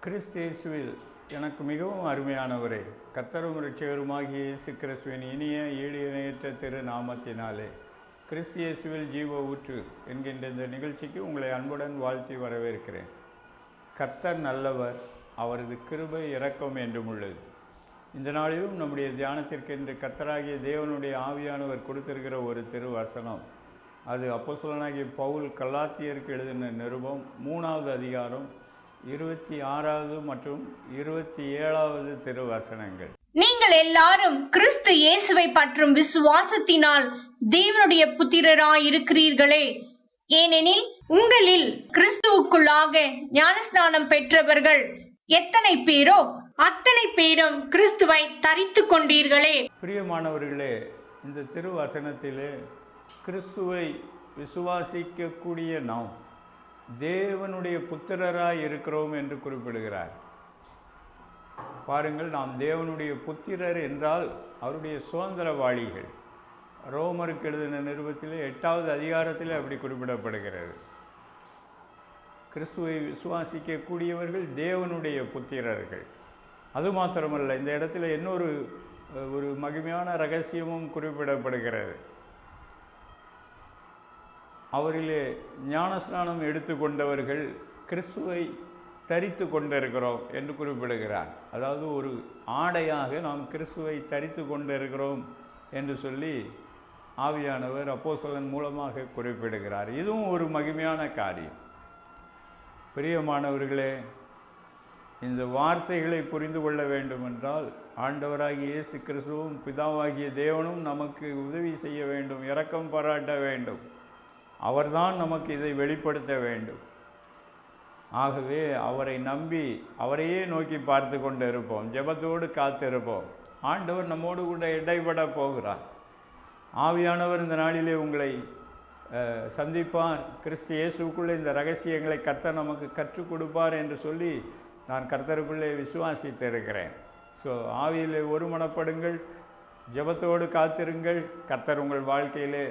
கிறிஸ்து இயேசுவில் எனக்கு மிகவும் அருமையானவரே, கர்த்தரும் இரட்சகருமாகிய இயேசு கிறிஸ்துவின் இனிய ஈடு இணையற்ற திரு நாமத்தினாலே கிறிஸ்து இயேசுவில் ஜீவ ஊற்று என்கின்ற இந்த நிகழ்ச்சிக்கு உங்களை அன்புடன் வாழ்த்தி வரவேற்கிறேன். கர்த்தர் நல்லவர், அவரது கிருபை இரக்கம் என்றும் உள்ளது. இந்த நாளிலும் நம்முடைய தியானத்திற்கென்று கர்த்தராகிய தேவனுடைய ஆவியானவர் கொடுத்திருக்கிற ஒரு திருவசனம், அது அப்போஸ்தலனாகிய பவுல் கலாத்தியருக்கு எழுதின நிருபம் 3வது அதிகாரம் 26வது மற்றும் 27வது திருவசனங்கள். நீங்கள் எல்லாரும் கிறிஸ்து இயேசுவை பற்றும் விசுவாசத்தினால் தேவனுடைய புத்திரராய் இருக்கிறீர்களே. ஏனெனில் உங்களில் கிறிஸ்துவுக்குள்ளாக ஞானஸ்நானம் பெற்றவர்கள் எத்தனை பேரோ அத்தனை பேரும் கிறிஸ்துவை தரித்து கொண்டீர்களே. பிரியமானவர்களே, இந்த திருவசனத்திலே கிறிஸ்துவை விசுவாசிக்கக்கூடிய நாம் தேவனுடைய புத்திரராய் இருக்கிறோம் என்று குறிப்பிடுகிறார். பாருங்கள், நாம் தேவனுடைய புத்திரர் என்றால் அவருடைய சுதந்திரவாளிகள். ரோமருக்கு எழுதின நிருபத்திலே 8வது அதிகாரத்தில் அப்படி குறிப்பிடப்படுகிறது. கிறிஸ்துவை விசுவாசிக்கக்கூடியவர்கள் தேவனுடைய புத்திரர்கள். அது மாத்திரமல்ல, இந்த இடத்துல இன்னொரு மகிமையான ரகசியமும் குறிப்பிடப்படுகிறது. அவரிலே ஞானஸ்நானம் எடுத்துக்கொண்டவர்கள் கிறிஸ்துவை தரித்து கொண்டிருக்கிறோம் என்று குறிப்பிடுகிறார். அதாவது ஒரு ஆடையாக நாம் கிறிஸ்துவை தரித்து கொண்டிருக்கிறோம் என்று சொல்லி ஆவியானவர் அப்போஸ்தலன் மூலமாக குறிப்பிடுகிறார். இதுவும் ஒரு மகிமையான காரியம். பிரியமானவர்களே, இந்த வார்த்தைகளை புரிந்து கொள்ள வேண்டுமென்றால் ஆண்டவராகிய இயேசு கிறிஸ்துவும் பிதாவாகிய தேவனும் நமக்கு உதவி செய்ய வேண்டும், இரக்கம் பாராட்ட வேண்டும். அவர்தான் நமக்கு இதை வெளிப்படுத்த வேண்டும். ஆகவே அவரை நம்பி அவரையே நோக்கி பார்த்து கொண்டு இருப்போம், ஜெபத்தோடு காத்திருப்போம். ஆண்டவர் நம்மோடு கூட இடைபட போகிறார். ஆவியானவர் இந்த நாளிலே உங்களை சந்திப்பார். கிறிஸ்து இயேசுக்குள்ளே இந்த ரகசியங்களை கர்த்தர் நமக்கு கற்றுக் கொடுப்பார் என்று சொல்லி நான் கர்த்தருக்குள்ளே விசுவாசித்து இருக்கிறேன். ஸோ ஆவியிலே ஒருமனப்படுங்கள், ஜெபத்தோடு காத்திருங்கள். கர்த்தர் உங்கள் வாழ்க்கையிலே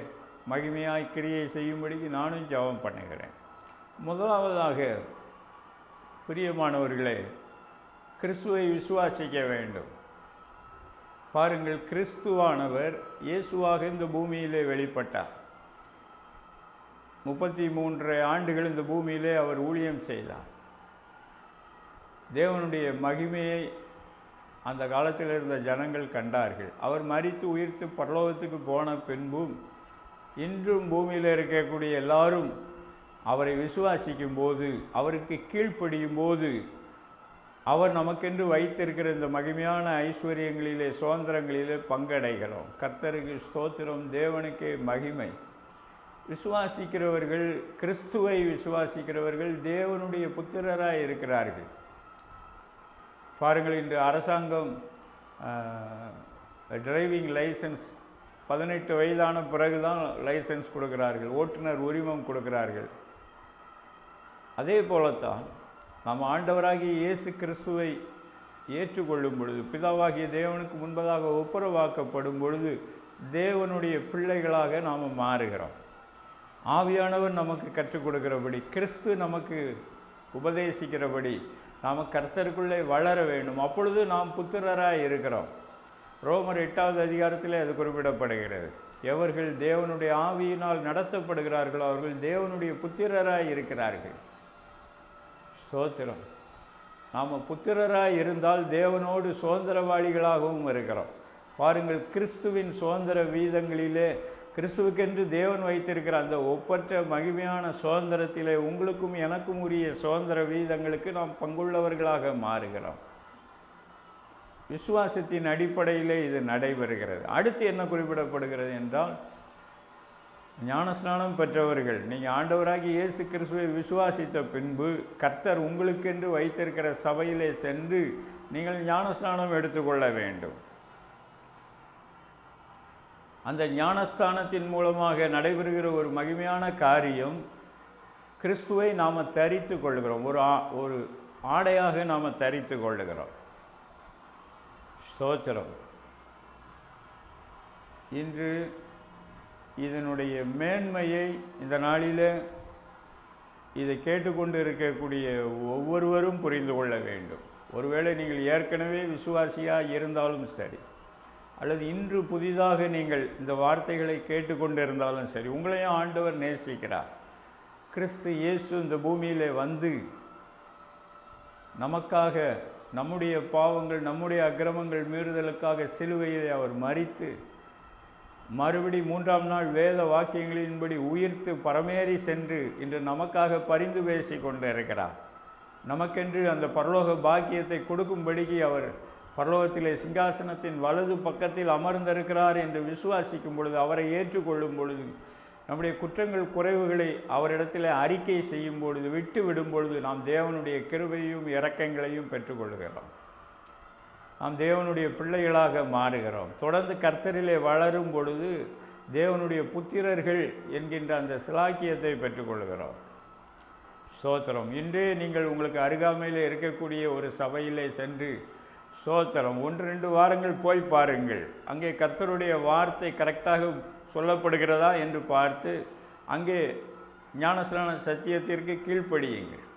மகிமையாய் கிரியை செய்யும்படிக்கு நானும் ஜெபம் பண்ணுகிறேன். முதலாவதாக, பிரியமானவர்களே, கிறிஸ்துவை விசுவாசிக்க வேண்டும். பாருங்கள், கிறிஸ்துவானவர் இயேசுவாக இந்த பூமியிலே வெளிப்பட்டார். 33 ஆண்டுகள் இந்த பூமியிலே அவர் ஊழியம் செய்தார். தேவனுடைய மகிமையை அந்த காலத்தில் இருந்த ஜனங்கள் கண்டார்கள். அவர் மரித்து உயிர்த்து பரலோகத்துக்கு போன பின்பும் இன்றும் பூமியில் இருக்கக்கூடிய எல்லாரும் அவரை விசுவாசிக்கும் போது, அவருக்கு கீழ்ப்படியும் போது, அவர் நமக்கென்று வைத்திருக்கிற இந்த மகிமையான ஐஸ்வர்யங்களிலே சுதந்திரங்களிலே பங்கடைகிறோம். கர்த்தருக்கு ஸ்தோத்திரம், தேவனுக்கே மகிமை. விசுவாசிக்கிறவர்கள், கிறிஸ்துவை விசுவாசிக்கிறவர்கள் தேவனுடைய புத்திரராய் இருக்கிறார்கள். பாருங்கள், இன்று அரசாங்கம் டிரைவிங் லைசன்ஸ் 18 வயதான பிறகுதான் லைசன்ஸ் கொடுக்கிறார்கள், ஓட்டுநர் உரிமம் கொடுக்கிறார்கள். அதே போலத்தான் நாம் ஆண்டவராகிய இயேசு கிறிஸ்துவை ஏற்றுக்கொள்ளும் பொழுது, பிதாவாகிய தேவனுக்கு முன்பதாக ஒப்புரவாக்கப்படும் பொழுது தேவனுடைய பிள்ளைகளாக நாம் மாறுகிறோம். ஆவியானவர் நமக்கு கற்றுக் கொடுக்கிறபடி, கிறிஸ்து நமக்கு உபதேசிக்கிறபடி நாம் கர்த்தருக்குள்ளே வளர வேண்டும். அப்பொழுது நாம் புத்திரராய் இருக்கிறோம். ரோமர் 8வது அதிகாரத்திலே அது குறிப்பிடப்படுகிறது. எவர்கள் தேவனுடைய ஆவியினால் நடத்தப்படுகிறார்களோ அவர்கள் தேவனுடைய புத்திரராய் இருக்கிறார்கள். ஸ்தோத்திரம். நாம் புத்திரராய் இருந்தால் தேவனோடு சுதந்திரவாளிகளாகவும் இருக்கிறோம். பாருங்கள், கிறிஸ்துவின் சுதந்திர வீதங்களிலே கிறிஸ்துவுக்கென்று தேவன் வைத்திருக்கிற அந்த ஒப்பற்ற மகிமையான சுதந்திரத்திலே உங்களுக்கும் எனக்கும் உரிய சுதந்திர வீதங்களுக்கு நாம் பங்குள்ளவர்களாக மாறுகிறோம். விசுவாசத்தின் அடிப்படையிலே இது நடைபெறுகிறது. அடுத்து என்ன குறிப்பிடப்படுகிறது என்றால், ஞானஸ்நானம் பெற்றவர்கள், நீங்கள் ஆண்டவராகி இயேசு கிறிஸ்துவை விசுவாசித்த பின்பு கர்த்தர் உங்களுக்கென்று வைத்திருக்கிற சபையிலே சென்று நீங்கள் ஞானஸ்நானம் எடுத்துக்கொள்ள வேண்டும். அந்த ஞானஸ்தானத்தின் மூலமாக நடைபெறுகிற ஒரு மகிமையான காரியம், கிறிஸ்துவை நாம் தரித்து கொள்கிறோம். ஒரு ஆடையாக நாம் தரித்து கொள்ளுகிறோம். ஸ்தோத்திரம். இன்று இதனுடைய மேன்மையை இந்த நாளில் இதை கேட்டுக்கொண்டு இருக்கக்கூடிய ஒவ்வொருவரும் புரிந்து கொள்ள வேண்டும். ஒருவேளை நீங்கள் ஏற்கனவே விசுவாசியாக இருந்தாலும் சரி, அல்லது இன்று புதிதாக நீங்கள் இந்த வார்த்தைகளை கேட்டுக்கொண்டு இருந்தாலும் சரி, உங்களையும் ஆண்டவர் நேசிக்கிறார். கிறிஸ்து இயேசு இந்த பூமியிலே வந்து நமக்காக நம்முடைய பாவங்கள், நம்முடைய அக்கிரமங்கள் மீறுதலுக்காக சிலுவையிலே அவர் மரித்து மறுபடி 3ஆம் நாள் வேத வாக்கியங்களின்படி உயிர்த்து பரமேறி சென்று இன்று நமக்காக பரிந்து பேசி கொண்டு இருக்கிறார். நமக்கென்று அந்த பரலோக பாக்கியத்தை கொடுக்கும்படிக்கு அவர் பரலோகத்திலே சிங்காசனத்தின் வலது பக்கத்தில் அமர்ந்திருக்கிறார் என்று விசுவாசிக்கும் பொழுது, அவரை ஏற்றுக்கொள்ளும் பொழுது, நம்முடைய குற்றங்கள் குறைவுகளை அவரிடத்தில் அறிக்கை செய்யும் பொழுது, விட்டு விடும் பொழுது, நாம் தேவனுடைய கிருபையும் இரக்கங்களையும் பெற்றுக்கொள்கிறோம். நாம் தேவனுடைய பிள்ளைகளாக மாறுகிறோம். தொடர்ந்து கர்த்தரிலே வளரும் பொழுது தேவனுடைய புத்திரர்கள் என்கின்ற அந்த சிலாக்கியத்தை பெற்றுக்கொள்கிறோம். ஸ்தோத்திரம். இன்றே நீங்கள் உங்களுக்கு அருகாமையில் இருக்கக்கூடிய ஒரு சபையிலே சென்று ஸ்தோத்திரம் 1-2 வாரங்கள் போய் பாருங்கள். அங்கே கர்த்தருடைய வார்த்தை கரெக்டாக சொல்லப்படுகிறதா என்று பார்த்து அங்கே ஞானஸ்நான சத்தியத்திற்கு கீழ்ப்படியுங்கள்.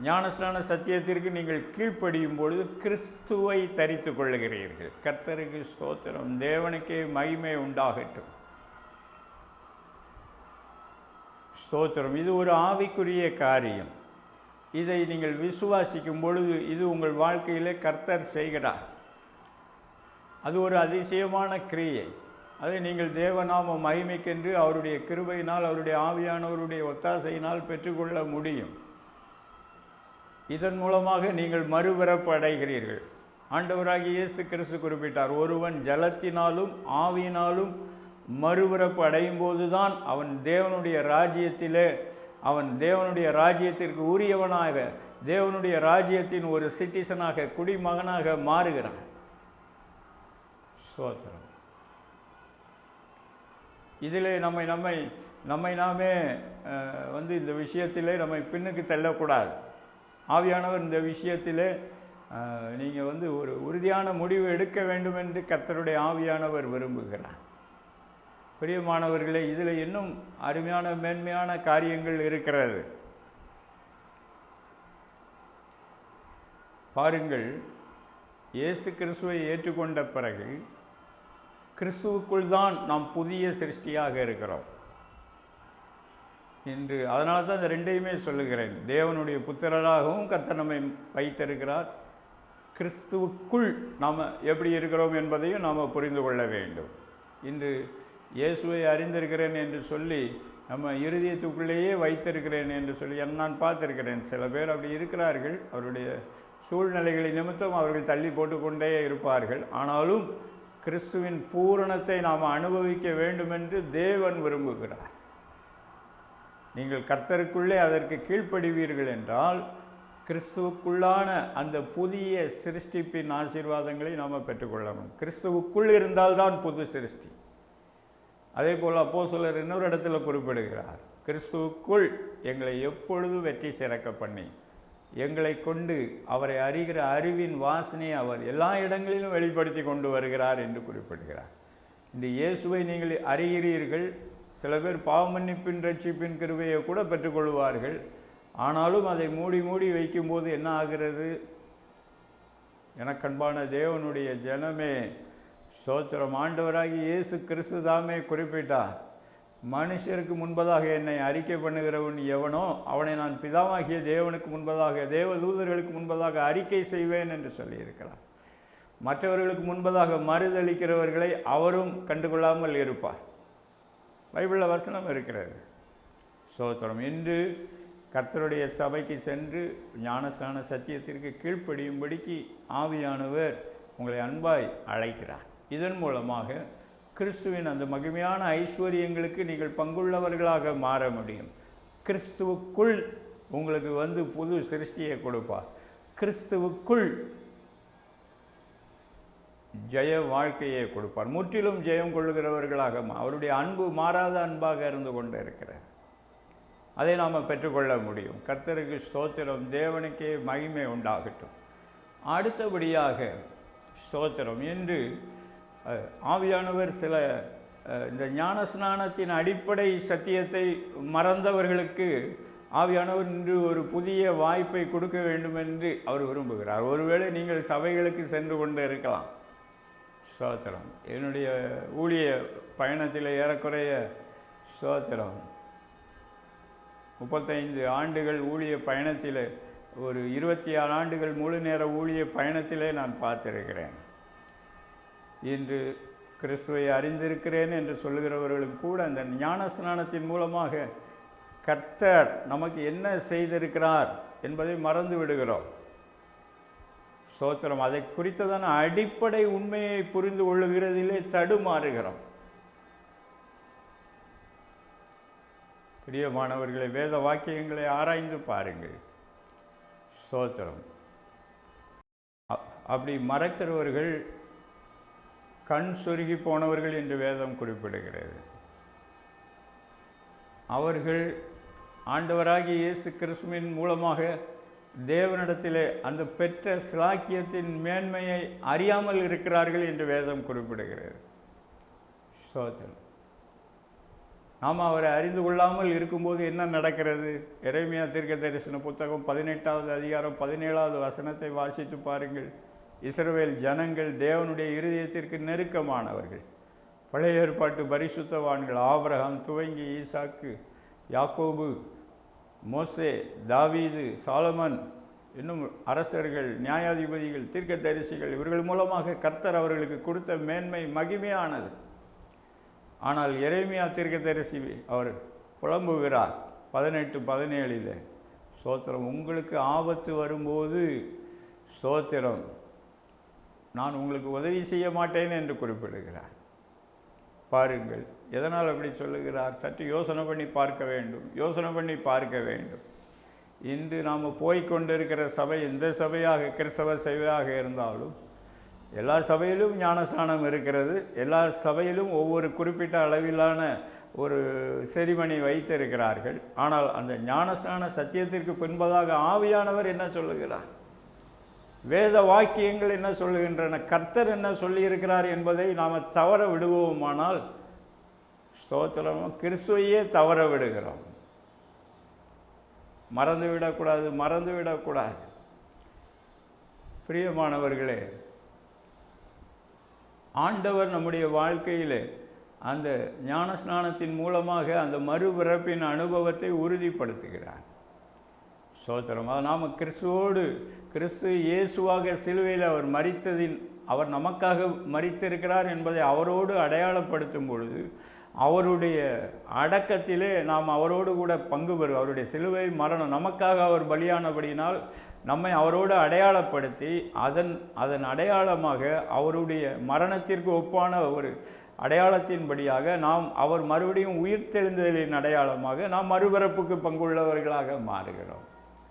ஞானஸ்நான சத்தியத்திற்கு நீங்கள் கீழ்ப்படியும் பொழுது கிறிஸ்துவை தரித்து கொள்ளுகிறீர்கள். கர்த்தருக்கு ஸ்தோத்திரம். தேவனுக்கே மகிமை உண்டாகட்டும். ஸ்தோத்திரம். இது ஒரு ஆவிக்குரிய காரியம். இதை நீங்கள் விசுவாசிக்கும் பொழுது இது உங்கள் வாழ்க்கையிலே கர்த்தர் செய்கிறார். அது ஒரு அதிசயமான கிரியை. அதை நீங்கள் தேவநாம மகிமைக்கென்று அவருடைய கிருபையினால், அவருடைய ஆவியானவருடைய ஒத்தாசையினால் பெற்றுக்கொள்ள முடியும். இதன் மூலமாக நீங்கள் மறுபிறப்பு அடைகிறீர்கள். ஆண்டவராகிய இயேசு கிறிஸ்து குறிப்பிட்டார், ஒருவன் ஜலத்தினாலும் ஆவியினாலும் மறுபிறப்பு அடையும் போதுதான் அவன் தேவனுடைய ராஜ்யத்திலே, அவன் தேவனுடைய ராஜ்யத்திற்கு உரியவனாக, தேவனுடைய ராஜ்யத்தின் ஒரு சிட்டிசனாக, குடிமகனாக மாறுகிறான். ஸ்தோத்திரம். இதிலே நம்மை நாமே இந்த விஷயத்திலே நம்மை பின்னுக்கு தள்ளக்கூடாது. ஆவியானவர் இந்த விஷயத்திலே நீங்கள் ஒரு உறுதியான முடிவு எடுக்க வேண்டும் என்று கர்த்தருடைய ஆவியானவர் விரும்புகிறார். பிரியமானவர்களே, இதில் இன்னும் அருமையான மேன்மையான காரியங்கள் இருக்கிறது. பாருங்கள், இயேசு கிறிஸ்துவை ஏற்றுக்கொண்ட பிறகு கிறிஸ்துவுக்குள் தான் நாம் புதிய சிருஷ்டியாக இருக்கிறோம் என்று. அதனால தான் இந்த ரெண்டையுமே சொல்லுகிறேன். தேவனுடைய புத்திரராகவும் கர்த்தர் நம்மை வைத்திருக்கிறார். கிறிஸ்துவுக்குள் நாம் எப்படி இருக்கிறோம் என்பதையும் நாம் புரிந்து கொள்ள வேண்டும். இன்று இயேசுவை அறிந்திருக்கிறேன் என்று சொல்லி நம்ம இருதயத்துக்குள்ளேயே வைத்திருக்கிறேன் என்று சொல்லி நான் பார்த்திருக்கிறேன். சில பேர் அப்படி இருக்கிறார்கள். அவருடைய சூழ்நிலைகளின் நிமித்தம் அவர்கள் தள்ளி போட்டுக்கொண்டே இருப்பார்கள். ஆனாலும் கிறிஸ்துவின் பூரணத்தை நாம் அனுபவிக்க வேண்டும் என்று தேவன் விரும்புகிறார். நீங்கள் கர்த்தருக்குள்ளே அதற்கு கீழ்ப்படிவீர்கள் என்றால் கிறிஸ்துவுக்குள்ளான அந்த புதிய சிருஷ்டிப்பின் ஆசீர்வாதங்களை நாம் பெற்றுக்கொள்ளணும். கிறிஸ்துவுக்குள் இருந்தால்தான் புது சிருஷ்டி. அதே போல் அப்போஸ்தலர் இன்னொரு இடத்துல குறிப்பிடுகிறார், கிறிஸ்துவுக்குள் எங்களை எப்பொழுதும் வெற்றி சிறக்க பண்ணி எங்களை கொண்டு அவரை அறிகிற அறிவின் வாசனையை அவர் எல்லா இடங்களிலும் வெளிப்படுத்தி கொண்டு வருகிறார் என்று குறிப்பிடுகிறார். இந்த இயேசுவை நீங்கள் அறிகிறீர்கள். சில பேர் பாவமன்னிப்பின் ரட்சிப்பின் கிருபையை கூட பெற்றுக்கொள்வார்கள். ஆனாலும் அதை மூடி வைக்கும்போது என்ன ஆகிறது? எனக்கன்பான தேவனுடைய ஜனமே, ஸ்தோத்திரம். ஆண்டவராகி இயேசு கிறிஸ்து தாமே குறிப்பிட்டார், மனுஷருக்கு முன்பதாக என்னை அறிக்கை பண்ணுகிறவன் எவனோ அவனை நான் பிதாவாகிய தேவனுக்கு முன்பதாக, தேவதூதர்களுக்கு முன்பதாக அறிக்கை செய்வேன் என்று சொல்லியிருக்கிறார். மற்றவர்களுக்கு முன்பதாக மறுதளிக்கிறவர்களை அவரும் கண்டுகொள்ளாமல் இருப்பார். பைபிளில் வசனம் இருக்கிறது. ஸ்தோத்திரம். இன்று கர்த்தருடைய சபைக்கு சென்று ஞானஸ்நான சத்தியத்திற்கு கீழ்ப்படியும்படிக்கு ஆவியானவர் உங்களை அன்பாய் அழைக்கிறார். இதன் மூலமாக கிறிஸ்துவின் அந்த மகிமையான ஐஸ்வர்யங்களுக்கு நீங்கள் பங்குள்ளவர்களாக மாற முடியும். கிறிஸ்துவுக்குள் உங்களுக்கு புது சிருஷ்டியை கொடுப்பார். கிறிஸ்துவுக்குள் ஜெய வாழ்க்கையை கொடுப்பார். முற்றிலும் ஜெயம் கொள்ளுகிறவர்களாக அவருடைய அன்பு மாறாத அன்பாக இருந்து கொண்டு இருக்கிறார். அதை நாம் பெற்றுக்கொள்ள முடியும். கர்த்தருக்கு ஸ்தோத்திரம். தேவனுக்கே மகிமை உண்டாகட்டும். அடுத்தபடியாக ஸ்தோத்திரம், என்று ஆவியானவர் சில இந்த ஞானஸ்நானத்தின் அடிப்படை சத்தியத்தை மறந்தவர்களுக்கு ஆவியானவர் இன்று ஒரு புதிய வாய்ப்பை கொடுக்க வேண்டும் என்று அவர் விரும்புகிறார். ஒருவேளை நீங்கள் சபைகளுக்கு சென்று கொண்டு இருக்கலாம். ஸ்தோத்திரம். என்னுடைய ஊழிய பயணத்தில் ஏறக்குறைய ஸ்தோத்திரம் 35 ஆண்டுகள் ஊழிய பயணத்தில், ஒரு 26 ஆண்டுகள் முழு நேர ஊழிய பயணத்திலே நான் பார்த்திருக்கிறேன். இன்று கிறிஸ்துவை அறிந்திருக்கிறேன் என்று சொல்லுகிறவர்களும் கூட அந்த ஞானஸ்நானத்தின் மூலமாக கர்த்தர் நமக்கு என்ன செய்திருக்கிறார் என்பதை மறந்து விடுகிறோம். ஸ்தோத்திரம். அதை குறித்ததான அடிப்படை உண்மையை புரிந்து கொள்ளுகிறதிலே தடுமாறுகிறோம். பிரியமானவர்களை, வேத வாக்கியங்களை ஆராய்ந்து பாருங்கள். ஸ்தோத்திரம். அப்படி மறக்கிறவர்கள் கண் சொருகி போனவர்கள் என்று வேதம் குறிப்பிடுகிறது. அவர்கள் ஆண்டவராகிய இயேசு கிறிஸ்துவின் மூலமாக தேவனிடத்திலே அந்த பெற்ற சிலாக்கியத்தின் மேன்மையை அறியாமல் இருக்கிறார்கள் என்று வேதம் குறிப்பிடுகிறது. ஸ்தோத்திரம். நாம் அவரை அறிந்து கொள்ளாமல் இருக்கும்போது என்ன நடக்கிறது? எரேமியா தீர்க்கதரிசன புத்தகம் 18வது அதிகாரம் 17வது வசனத்தை வாசித்து பாருங்கள். இஸ்ரவேல் ஜனங்கள் தேவனுடைய இருதயத்திற்கு நெருக்கமானவர்கள். பழைய ஏற்பாட்டு பரிசுத்தவான்கள் ஆபிரகாம் துவங்கி ஈசாக்கு, யாக்கோபு, மோசே, தாவீது, சாலமன், இன்னும் அரசர்கள், நியாயாதிபதிகள், தீர்க்கதரிசிகள், இவர்கள் மூலமாக கர்த்தர் அவர்களுக்கு கொடுத்த மேன்மை மகிமையானது. ஆனால் எரேமியா தீர்க்கதரிசி அவர் புலம்புகிறார் 18:17. ஸ்தோத்திரம். உங்களுக்கு ஆபத்து வரும்போது ஸ்தோத்திரம் நான் உங்களுக்கு உதவி செய்ய மாட்டேன் என்று குறிப்பிடுகிறார். பாருங்கள், எதனால் அப்படி சொல்லுகிறார்? சற்று யோசனை பண்ணி பார்க்க வேண்டும். இன்று நாம் போய்கொண்டிருக்கிற சபை எந்த சபையாக, கிறிஸ்தவ சபையாக இருந்தாலும் எல்லா சபையிலும் ஞானஸ்நானம் இருக்கிறது. எல்லா சபையிலும் ஒவ்வொரு குறிப்பிட்ட அளவிலான ஒரு செரிமனி வைத்திருக்கிறார்கள். ஆனால் அந்த ஞானஸ்நான சத்தியத்திற்கு பின்பதாக ஆவியானவர் என்ன சொல்லுகிறார்? வேத வாக்கியங்கள் என்ன சொல்லுகின்றன? கர்த்தர் என்ன சொல்லியிருக்கிறார் என்பதை நாம் தவற விடுவோமானால் ஸ்தோத்திரம், கிறிஸ்துவையே தவற விடுகிறோம். மறந்துவிடக்கூடாது. பிரியமானவர்களே, ஆண்டவர் நம்முடைய வாழ்க்கையில் அந்த ஞானஸ்நானத்தின் மூலமாக அந்த மறுபிறப்பின் அனுபவத்தை உறுதிப்படுத்துகிறார். ஸ்தோத்திரமாக நாம் கிறிஸ்து இயேசுவாக சிலுவையில் அவர் மரித்ததின், அவர் நமக்காக மரித்திருக்கிறார் என்பதை அவரோடு அடையாளப்படுத்தும் பொழுது அவருடைய அடக்கத்திலே நாம் அவரோடு கூட பங்கு பெறும். அவருடைய சிலுவை மரணம் நமக்காக அவர் பலியானபடியினால் நம்மை அவரோடு அடையாளப்படுத்தி அதன் அடையாளமாக அவருடைய மரணத்திற்கு ஒப்பான ஒரு அடையாளத்தின்படியாக நாம் அவர் மறுபடியும் உயிர்த்தெழுந்தலின் அடையாளமாக நாம் மறுபிறப்புக்கு பங்குள்ளவர்களாக மாறுகிறோம்.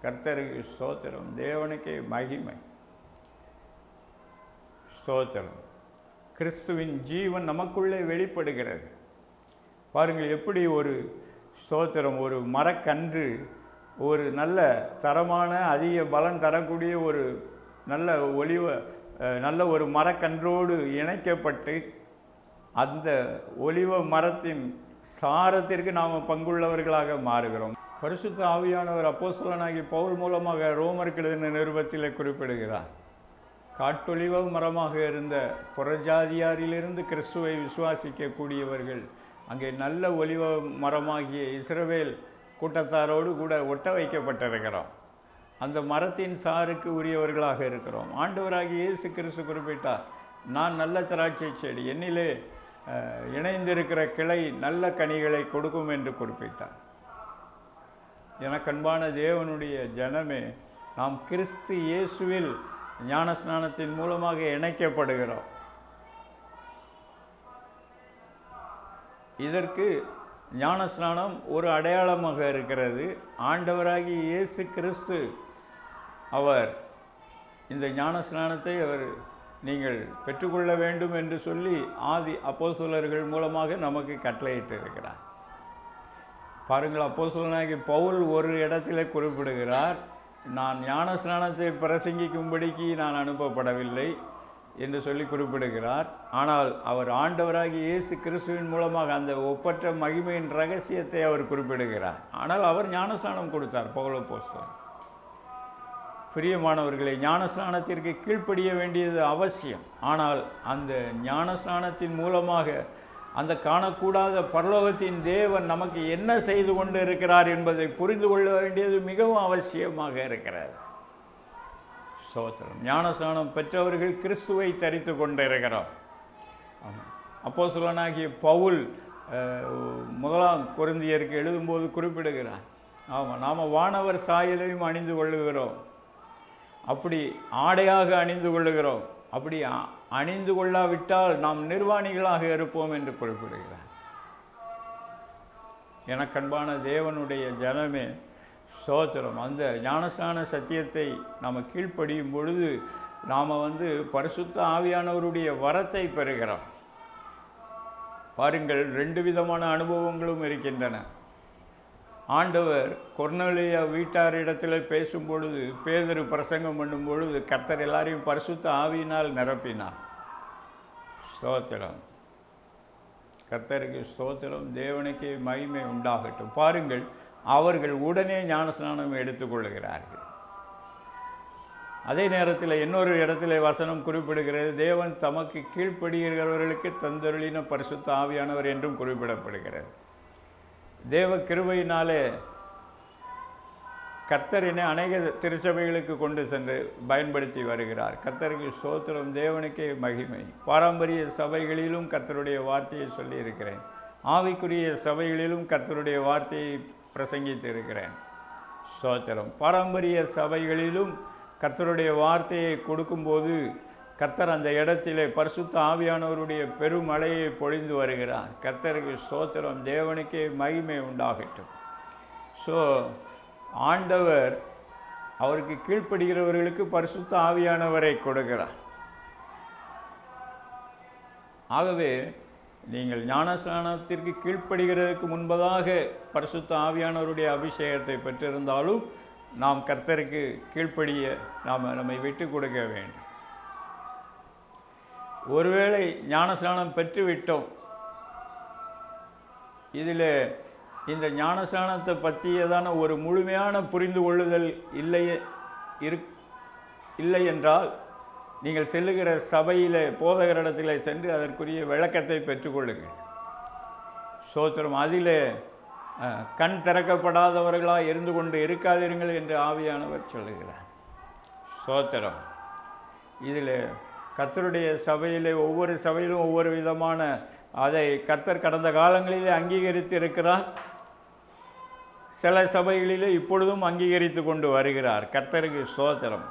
கர்த்தருக்கு ஸ்தோத்திரம். தேவனுக்கே மகிமை. ஸ்தோத்திரம். கிறிஸ்துவின் ஜீவன் நமக்குள்ளே வெளிப்படுகிறது. பாருங்கள், எப்படி ஒரு ஸ்தோத்திரம், ஒரு மரக்கன்று ஒரு நல்ல தரமான அதிக பலன் தரக்கூடிய ஒரு நல்ல ஒரு மரக்கன்றோடு இணைக்கப்பட்டு அந்த ஒலிவ மரத்தின் சாரத்திற்கு நாம் பங்குள்ளவர்களாக மாறுகிறோம். பரிசுத்த ஆவியானவர் அப்போஸ்தலனாகிய பவுல் மூலமாக ரோமருக்கு எழுதின நிருபத்திலே குறிப்பிடுகிறார். காட்டொலிவ மரமாக இருந்த புறஜாதியாரிலிருந்து கிறிஸ்துவை விசுவாசிக்கக்கூடியவர்கள் அங்கே நல்ல ஒலிவ மரமாகிய இஸ்ரவேல் கூட்டத்தாரோடு கூட ஒட்ட வைக்கப்பட்டிருக்கிறோம். அந்த மரத்தின் சாருக்கு உரியவர்களாக இருக்கிறோம். ஆண்டவராகிய இயேசு கிறிஸ்து குறிப்பிட்டார், நான் நல்ல திராட்சை செடி, என்னிலே இணைந்திருக்கிற கிளை நல்ல கனிகளை கொடுக்கும் என்று குறிப்பிட்டார். எனக்கன்பான தேவனுடைய ஜனமே, நாம் கிறிஸ்து இயேசுவில் ஞானஸ்நானத்தின் மூலமாக இணைக்கப்படுகிறோம். இதற்கு ஞானஸ்நானம் ஒரு அடையாளமாக இருக்கிறது. ஆண்டவராகிய இயேசு கிறிஸ்து அவர் இந்த ஞானஸ்நானத்தை நீங்கள் பெற்றுக்கொள்ள வேண்டும் என்று சொல்லி ஆதி அப்போஸ்தலர்கள் மூலமாக நமக்கு கட்டளையிட்டு இருக்கிறார். பாருங்கள், அப்போஸ்தலனாகிய பவுல் ஒரு இடத்துல குறிப்பிடுகிறார், நான் ஞானஸ்நானத்தை பிரசங்கிக்கும்படிக்கு நான் அனுப்பப்படவில்லை, என்று சொல்லி குறிப்பிடுகிறார். ஆனால் அவர் ஆண்டவராகிய இயேசு கிறிஸ்துவின் மூலமாக அந்த ஒப்பற்ற மகிமையின் ரகசியத்தை அவர் குறிப்பிடுகிறார். ஆனால் அவர் ஞானஸ்நானம் கொடுத்தார் பவுல் அப்போஸ்தலன். பிரியமானவர்களை, ஞானஸ்நானத்திற்கு கீழ்ப்படிய வேண்டியது அவசியம். ஆனால் அந்த ஞானஸ்நானத்தின் மூலமாக அந்த காணக்கூடாத பரலோகத்தின் தேவன் நமக்கு என்ன செய்து கொண்டு இருக்கிறார் என்பதை புரிந்து கொள்ள வேண்டியது மிகவும் அவசியமாக இருக்கிறது. ஸ்தோத்திரம். ஞானஸ்நானம் பெற்றவர்கள் கிறிஸ்துவை தரித்து கொண்டிருக்கிறோம். அப்போஸ்தலனாகிய பவுல் 1 கொரிந்தியருக்கு எழுதும்போது குறிப்பிடுகிறார். நாம் வானவர் சாயலையும் அணிந்து கொள்ளுகிறோம், அப்படி ஆடையாக அணிந்து கொள்ளுகிறோம், அப்படி அணிந்து கொள்ளாவிட்டால் நாம் நிர்வாணிகளாக இருப்போம் என்று குறிப்பிடுகிறார். எனக்கன்பான தேவனுடைய ஜனமே, ஸ்தோத்திரம். அந்த ஞானஸ்நான சத்தியத்தை நாம் கீழ்ப்படியும் பொழுது நாம் பரிசுத்த ஆவியானவருடைய வரத்தை பெறுகிறோம். பாருங்கள், 2 விதமான அனுபவங்களும் இருக்கின்றன. ஆண்டவர் கொர்நேலியா வீட்டாரிடத்தில் பேசும் பொழுது, பேதுரு பிரசங்கம் பண்ணும் பொழுது கர்த்தர் எல்லாரையும் பரிசுத்த ஆவியினால் நிரப்பினார். ஸ்தோத்திரம். கர்த்தருக்கு ஸ்தோத்திரம். தேவனுக்கு மகிமை உண்டாகட்டும். பாருங்கள், அவர்கள் உடனே ஞானஸ்நானம் எடுத்துக்கொள்கிறார்கள். அதே நேரத்தில் இன்னொரு இடத்துல வசனம் குறிப்பிடுகிறது, தேவன் தமக்கு கீழ்ப்படுகிறவர்களுக்கு தந்தருளின பரிசுத்த ஆவியானவர் என்றும் குறிப்பிடப்படுகிறது. தேவ கிருபையினாலே கர்த்தரினை அநேக திருச்சபைகளுக்கு கொண்டு சென்று பயன்படுத்தி வருகிறார். கர்த்தருக்கு ஸ்தோத்திரம். தேவனுக்கே மகிமை. பாரம்பரிய சபைகளிலும் கர்த்தருடைய வார்த்தையை சொல்லியிருக்கிறேன். ஆவிக்குரிய சபைகளிலும் கர்த்தருடைய வார்த்தையை பிரசங்கித்து இருக்கிறேன். ஸ்தோத்திரம். பாரம்பரிய சபைகளிலும் கர்த்தருடைய வார்த்தையை கொடுக்கும்போது கர்த்தர் அந்த இடத்திலே பரிசுத்த ஆவியானவருடைய பெருமழையை பொழிந்து வருகிறார். கர்த்தருக்கு ஸ்தோத்திரம். தேவனுக்கே மகிமை உண்டாகட்டும். ஸோ ஆண்டவர் அவருக்கு கீழ்ப்படுகிறவர்களுக்கு பரிசுத்த ஆவியானவரை கொடுக்கிறார். ஆகவே நீங்கள் ஞானஸ்நானத்திற்கு கீழ்ப்படுகிறதுக்கு முன்பதாக பரிசுத்த ஆவியானவருடைய அபிஷேகத்தை பெற்றிருந்தாலும் நாம் கர்த்தருக்கு கீழ்ப்படிய நம்மை விட்டு கொடுக்க வேண்டும். ஒருவேளை ஞானஸ்நானம் பெற்றுவிட்டோம், இதில் இந்த ஞானஸ்நானத்தை பற்றியதான ஒரு முழுமையான புரிந்து கொள்ளுதல் இல்லை என்றால் நீங்கள் செல்லுகிற சபையில் போதகரிடத்தில் சென்று அதற்குரிய விளக்கத்தை பெற்றுக்கொள்ளுங்கள். ஸ்தோத்திரம். அதில் கண் திறக்கப்படாதவர்களாக இருந்து கொண்டு இருக்காதீர்கள் என்று ஆவியானவர் சொல்லுகிறார். ஸ்தோத்திரம். இதில் கர்த்தருடைய சபையிலே ஒவ்வொரு சபையிலும் ஒவ்வொரு விதமான அதை கர்த்தர் கடந்த காலங்களிலே அங்கீகரித்து இருக்கிறார். சில சபைகளிலே இப்பொழுதும் அங்கீகரித்து கொண்டு வருகிறார். கர்த்தருக்கு ஸ்தோத்திரம்.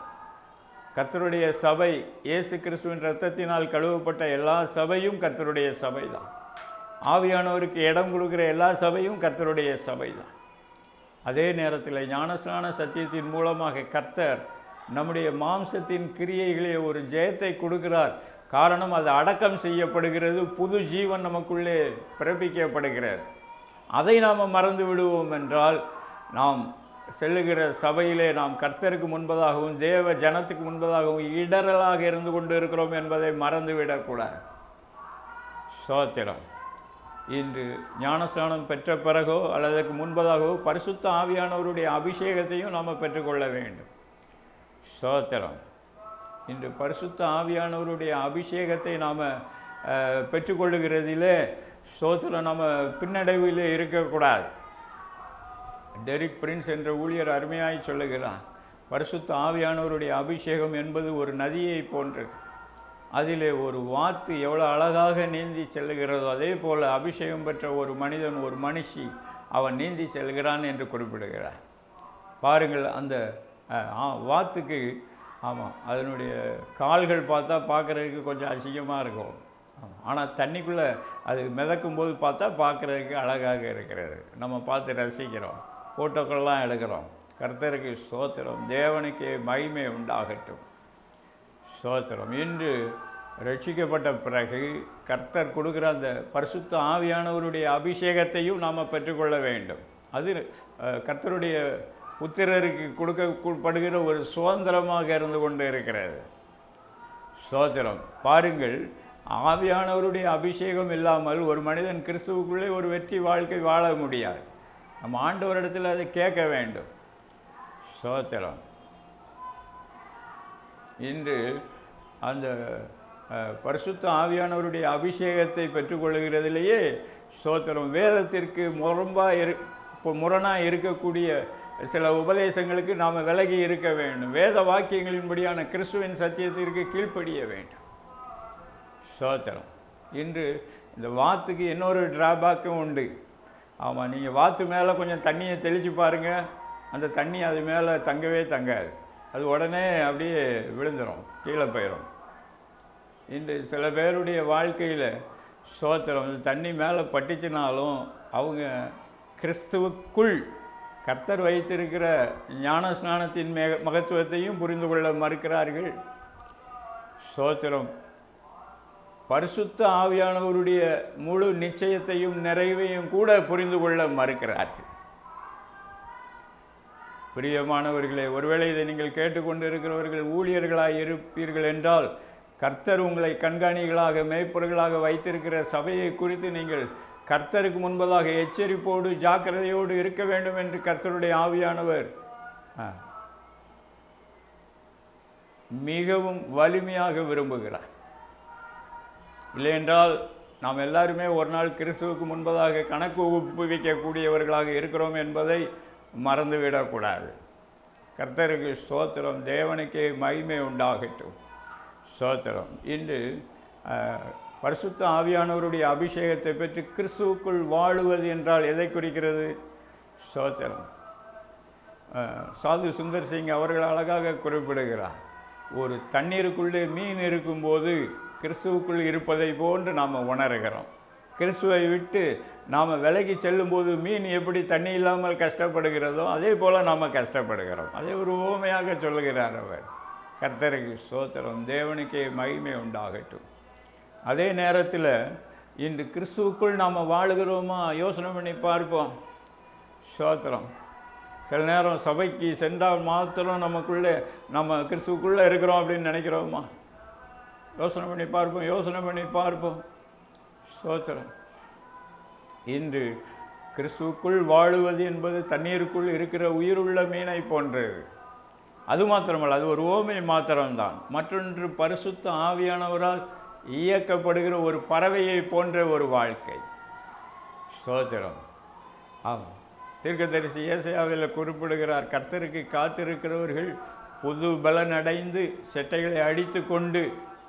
கர்த்தருடைய சபை இயேசு கிறிஸ்துவின் இரத்தத்தினால் கழுவப்பட்ட எல்லா சபையும் கர்த்தருடைய சபை தான். ஆவியானவருக்கு இடம் கொடுக்கிற எல்லா சபையும் கர்த்தருடைய சபை தான். அதே நேரத்தில் ஞானஸ்நான சத்தியத்தின் மூலமாக கர்த்தர் நம்முடைய மாம்சத்தின் கிரியைகளே ஒரு ஜெயத்தை கொடுக்கிறார். காரணம், அது அடக்கம் செய்யப்படுகிறது, புது ஜீவன் நமக்குள்ளே பிறப்பிக்கப்படுகிறது. அதை நாம் மறந்து விடுவோம் என்றால் நாம் செல்லுகிற சபையிலே நாம் கர்த்தருக்கு முன்பதாகவும் தேவ ஜனத்துக்கு முன்பதாகவும் இடரலாக இருந்து கொண்டு இருக்கிறோம் என்பதை மறந்துவிடக்கூடாது. ஸ்தோத்திரம். இன்று ஞானஸ்நானம் பெற்ற பிறகோ அல்லதுக்கு முன்பதாகவோ பரிசுத்த ஆவியானவருடைய அபிஷேகத்தையும் நாம் பெற்றுக்கொள்ள வேண்டும். ஸ்தோத்திரம். இன்று பரிசுத்த ஆவியானவருடைய அபிஷேகத்தை நாம் பெற்றுக்கொள்ளுகிறதிலே ஸ்தோத்திரம் நம்ம பின்னடைவிலே இருக்கக்கூடாது. டெரிக் பிரின்ஸ் என்ற ஊழியர் அருமையாய் சொல்லுகிறார், பரிசுத்த ஆவியானவருடைய அபிஷேகம் என்பது ஒரு நதியை போன்றது. அதிலே ஒரு வாத்து எவ்வளோ அழகாக நீந்தி செல்லுகிறதோ அதே போல் அபிஷேகம் பெற்ற ஒரு மனிதன், ஒரு மனுஷி அவன் நீந்தி செல்கிறான் என்று குறிப்பிடுகிறார். பாருங்கள், அந்த வாத்துக்கு அதனுடைய கால்கள் பார்த்தா பார்க்குறதுக்கு கொஞ்சம் அசிங்கமாக இருக்கும். ஆனால் தண்ணிக்குள்ளே அது மிதக்கும் போது பார்த்தா பார்க்குறதுக்கு அழகாக இருக்கிறது. நம்ம பார்த்து ரசிக்கிறோம், ஃபோட்டோக்கள்லாம் எடுக்கிறோம். கர்த்தருக்கு ஸ்தோத்திரம். தேவனுக்கு மகிமை உண்டாகட்டும். ஸ்தோத்திரம். இன்று ரட்சிக்கப்பட்ட பிறகு கர்த்தர் கொடுக்குற அந்த பரிசுத்த ஆவியானவருடைய அபிஷேகத்தையும் நாம் பெற்றுக்கொள்ள வேண்டும். அது கர்த்தருடைய புத்திரருக்கு கொடுக்கப்படுகிற ஒரு சுதந்திரமாக இருந்து கொண்டு இருக்கிறது. ஸ்தோத்திரம். பாருங்கள், ஆவியானவருடைய அபிஷேகம் இல்லாமல் ஒரு மனிதன் கிறிஸ்துவுக்குள்ளே ஒரு வெற்றி வாழ்க்கை வாழ முடியாது. நம்ம ஆண்டவரிடத்தில் அதை கேட்க வேண்டும். ஸ்தோத்திரம். இன்று அந்த பரிசுத்த ஆவியானவருடைய அபிஷேகத்தை பெற்றுக்கொள்கிறதிலேயே ஸ்தோத்திரம், வேதத்திற்கு முரணாக இருக்கக்கூடிய சில உபதேசங்களுக்கு நாம் விலகி இருக்க வேண்டும். வேத வாக்கியங்களின்படியான கிறிஸ்துவின் சத்தியத்திற்கு கீழ்ப்படிய வேண்டும். ஸ்தோத்திரம். இன்று இந்த வாத்துக்கு இன்னொரு டிராபேக்கும் உண்டு. ஆமாம், நீங்கள் வாத்து மேலே கொஞ்சம் தண்ணியை தெளித்து பாருங்கள், அந்த தண்ணி அது மேலே தங்கவே தங்காது. அது உடனே அப்படியே விழுந்துடும், கீழே போயிடும். இன்று சில பேருடைய வாழ்க்கையில் ஸ்தோத்திரம், அந்த தண்ணி மேலே பட்டுச்சினாலும் அவங்க கிறிஸ்துவுக்குள் கர்த்தர் வைத்திருக்கிற ஞான ஸ்நானத்தின் மகத்துவத்தையும் புரிந்து கொள்ள மறுக்கிறார்கள். ஸ்தோத்திரம். பரிசுத்த ஆவியானவருடைய முழு நிச்சயத்தையும் நிறைவையும் கூட புரிந்து கொள்ள மறுக்கிறார்கள். பிரியமானவர்களே, ஒருவேளை இதை நீங்கள் கேட்டுக்கொண்டு இருக்கிறவர்கள் ஊழியர்களாக இருப்பீர்கள் என்றால், கர்த்தர் உங்களை கண்காணிகளாக மேய்ப்பர்களாக வைத்திருக்கிற சபையை குறித்து நீங்கள் கர்த்தருக்கு முன்பதாக எச்சரிப்போடு ஜாக்கிரதையோடு இருக்க வேண்டும் என்று கர்த்தருடைய ஆவியானவர் மிகவும் வலிமையாக விரும்புகிறார். இல்லையென்றால் நாம் எல்லாருமே ஒரு நாள் கிறிஸ்துவுக்கு முன்பதாக கணக்கு ஒப்புவிக்கக்கூடியவர்களாக இருக்கிறோம் என்பதை மறந்துவிடக்கூடாது. கர்த்தருக்கு ஸ்தோத்திரம். தேவனுக்கே மகிமை உண்டாகட்டும். ஸ்தோத்திரம். இன்று பரிசுத்த ஆவியானவருடைய அபிஷேகத்தை பெற்று கிறிஸ்துவுக்குள் வாழுவது என்றால் எதை குறிக்கிறது? ஸ்தோத்திரம். சாது சுந்தர் சிங் அவர்கள் அழகாக குறிப்பிடுகிறார், ஒரு தண்ணீருக்குள்ளே மீன் இருக்கும்போது கிறிஸ்துவுக்குள் இருப்பதை போன்று நாம் உணர்கிறோம். கிறிஸ்துவை விட்டு நாம் விலகி செல்லும்போது மீன் எப்படி தண்ணி இல்லாமல் கஷ்டப்படுகிறதோ அதே போல் நாம் கஷ்டப்படுகிறோம். அதை ஒரு உவமையாக சொல்லுகிறார் அவர். கர்த்தருக்கு ஸ்தோத்திரம். தேவனுக்கே மகிமை உண்டாகட்டும். அதே நேரத்தில் இன்று கிறிஸ்துவுக்குள் நாம் வாழுகிறோமா யோசனை பண்ணி பார்ப்போம். ஸ்தோத்திரம். சில நேரம் சபைக்கு சென்றால் மாத்திரம் நம்ம கிறிஸ்துவுக்குள்ளே இருக்கிறோம் அப்படின்னு நினைக்கிறோமா? யோசனை பண்ணி பார்ப்போம். ஸ்தோத்திரம். இன்று கிறிஸ்துவுக்குள் வாழுவது என்பது தண்ணீருக்குள் இருக்கிற உயிருள்ள மீனை போன்றது. அது மாத்திரமல்ல, அது ஒரு உவமை மாத்திரம்தான். மற்றொன்று பரிசுத்த ஆவியானவரால் இயக்கப்படுகிற ஒரு பறவையை போன்ற ஒரு வாழ்க்கை. ஸ்தோத்திரம். ஆமாம், தீர்க்கதரிசி ஏசாயாவில் குறிப்பிடுகிறார், கர்த்தருக்கு காத்திருக்கிறவர்கள் புது பலன் அடைந்து செட்டைகளை அடித்து கொண்டு